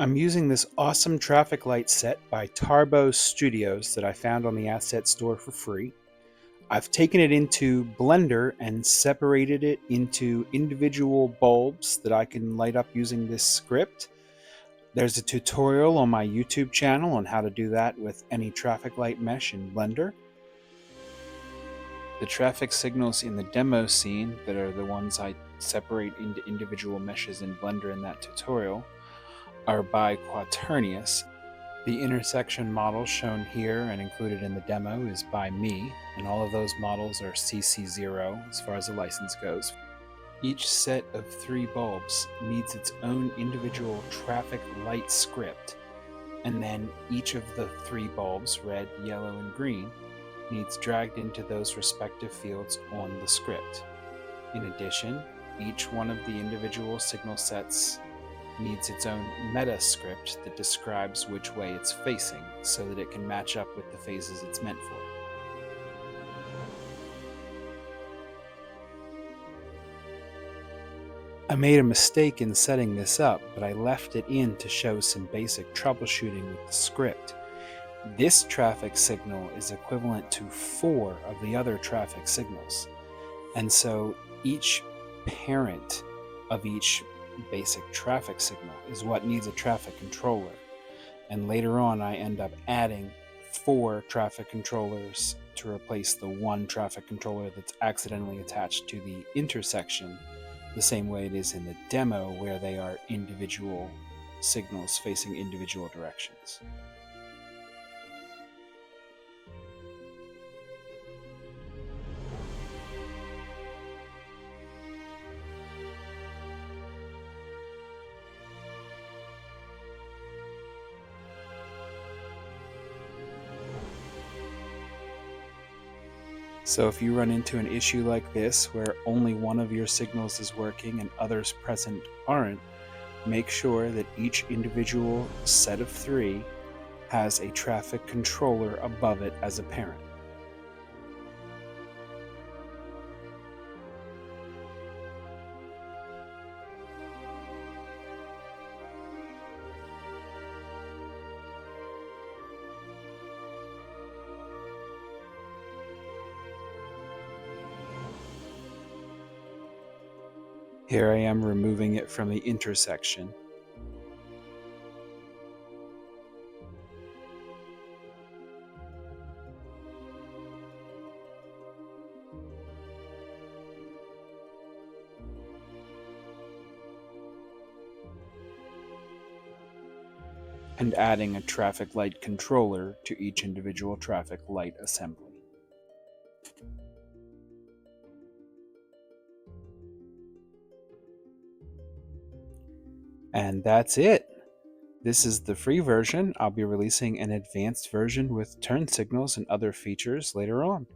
I'm using this awesome traffic light set by Tarbo Studios that I found on the asset store for free. I've taken it into Blender and separated it into individual bulbs that I can light up using this script. There's a tutorial on my YouTube channel on how to do that with any traffic light mesh in Blender. The traffic signals in the demo scene, that are the ones I separate into individual meshes in Blender in that tutorial, are by Quaternius. The intersection model shown here and included in the demo is by me, and all of those models are CC0 as far as the license goes. Each set of 3 bulbs needs its own individual traffic light script, and then each of the 3 bulbs, red, yellow, and green, needs dragged into those respective fields on the script. In addition, each one of the individual signal sets needs its own meta script that describes which way it's facing so that it can match up with the phases it's meant for. I made a mistake in setting this up, but I left it in to show some basic troubleshooting with the script. This traffic signal is equivalent to 4 of the other traffic signals, and so each parent of each basic traffic signal is what needs a traffic controller, and later on I end up adding 4 traffic controllers to replace the 1 traffic controller that's accidentally attached to the intersection, the same way it is in the demo where they are individual signals facing individual directions. So if you run into an issue like this where only one of your signals is working and others present aren't, make sure that each individual set of 3 has a traffic controller above it as a parent. Here I am removing it from the intersection. And adding a traffic light controller to each individual traffic light assembly. And that's it. This is the free version. I'll be releasing an advanced version with turn signals and other features later on.